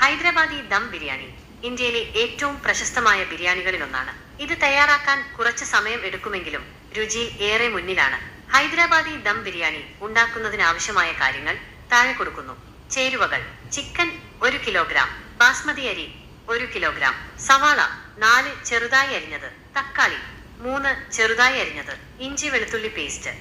ഹൈദരാബാദി ദം ബിരിയാണി ഇന്ത്യയിലെ ഏറ്റവും പ്രശസ്തമായ ബിരിയാണികളിലൊന്നാണ്. ഇത് തയ്യാറാക്കാൻ കുറച്ച് സമയം എടുക്കുമെങ്കിലും രുചിയിൽ ഏറെ മുന്നിലാണ്. ഹൈദരാബാദി ദം ബിരിയാണി ഉണ്ടാക്കുന്നതിനാവശ്യമായ കാര്യങ്ങൾ താഴെ കൊടുക്കുന്നു. ചേരുവകൾ: ചിക്കൻ 1 കിലോഗ്രാം, ബാസ്മതി അരി 1 കിലോഗ്രാം, സവാള 4 ചെറുതായി അരിഞ്ഞത്, തക്കാളി 3 ചെറുതായി അരിഞ്ഞത്, ഇഞ്ചി വെളുത്തുള്ളി പേസ്റ്റ്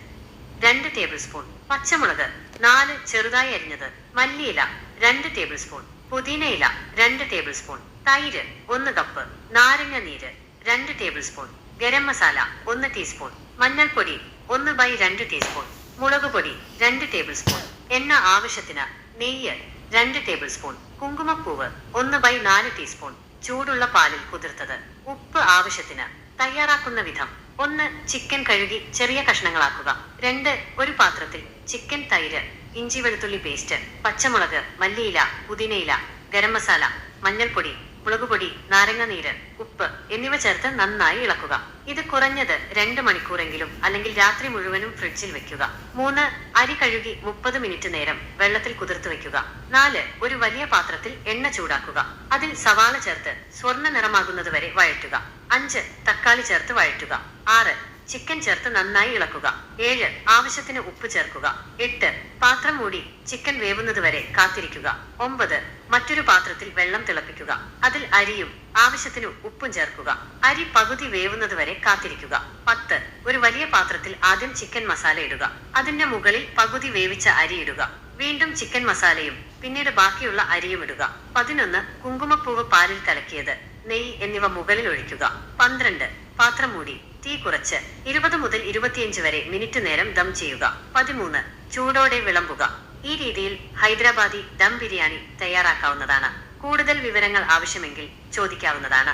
2 ടേബിൾ സ്പൂൺ, പച്ചമുളക് 4 ചെറുതായി അരിഞ്ഞത്, മല്ലിയില 2 ടേബിൾ സ്പൂൺ, പുതിനയില 2 ടേബിൾ സ്പൂൺ, തൈര് 1 കപ്പ്, നാരങ്ങ നീര് 2 table spoon, garam masala 1 teaspoon, മഞ്ഞൾപ്പൊടി 1/2 ടീസ്പൂൺ, മുളക് പൊടി 2 ടേബിൾ സ്പൂൺ, എണ്ണ ആവശ്യത്തിന്, നെയ്യ് 2 ടേബിൾ സ്പൂൺ, കുങ്കുമപ്പൂവ് 1/4 ടീസ്പൂൺ, ചൂടുള്ള പാലിൽ കുതിർത്തത്, ഉപ്പ് ആവശ്യത്തിന്. തയ്യാറാക്കുന്ന വിധം: 1. ചിക്കൻ കഴുകി ചെറിയ കഷ്ണങ്ങളാക്കുക. 2. ഒരു പാത്രത്തിൽ ചിക്കൻ, തൈര്, ഇഞ്ചി വെളുത്തുള്ളി പേസ്റ്റ്, പച്ചമുളക്, മല്ലിയില, പുതിനയില, ഗരം മസാല, മഞ്ഞൾപ്പൊടി, മുളകുപൊടി, നാരങ്ങ നീര്, ഉപ്പ് എന്നിവ ചേർത്ത് നന്നായി ഇളക്കുക. ഇത് കുറഞ്ഞത് 2 മണിക്കൂറെങ്കിലും അല്ലെങ്കിൽ രാത്രി മുഴുവനും ഫ്രിഡ്ജിൽ വെക്കുക. 3. അരി കഴുകി 30 മിനിറ്റ് നേരം വെള്ളത്തിൽ കുതിർത്ത് വെക്കുക. 4. ഒരു വലിയ പാത്രത്തിൽ എണ്ണ ചൂടാക്കുക. അതിൽ സവാള ചേർത്ത് സ്വർണ്ണ നിറമാകുന്നത് വരെ വഴറ്റുക. 5. തക്കാളി ചേർത്ത് വഴറ്റുക. 6. ചിക്കൻ ചേർത്ത് നന്നായി ഇളക്കുക. 7. ആവശ്യത്തിന് ഉപ്പ് ചേർക്കുക. 8. പാത്രം മൂടി ചിക്കൻ വേവുന്നത് വരെ കാത്തിരിക്കുക. 9. മറ്റൊരു പാത്രത്തിൽ വെള്ളം തിളപ്പിക്കുക. അതിൽ അരിയും ആവശ്യത്തിന് ഉപ്പും ചേർക്കുക. അരി പകുതി വേവുന്നത് വരെ കാത്തിരിക്കുക. 10. ഒരു വലിയ പാത്രത്തിൽ ആദ്യം ചിക്കൻ മസാല ഇടുക. അതിന്റെ മുകളിൽ പകുതി വേവിച്ച അരി ഇടുക. വീണ്ടും ചിക്കൻ മസാലയും പിന്നീട് ബാക്കിയുള്ള അരിയും ഇടുക. 11. കുങ്കുമപ്പൂവ് പാലിൽ കലക്കിയത്, നെയ്യ് എന്നിവ മുകളിൽ ഒഴിക്കുക. 12. പാത്രം മൂടി തീ കുറച്ച് 20 മുതൽ 25 വരെ മിനിറ്റ് നേരം ദം ചെയ്യുക. 13. ചൂടോടെ വിളമ്പുക. ഈ രീതിയിൽ ഹൈദരാബാദി ദം ബിരിയാണി തയ്യാറാക്കാവുന്നതാണ്. കൂടുതൽ വിവരങ്ങൾ ആവശ്യമെങ്കിൽ ചോദിക്കാവുന്നതാണ്.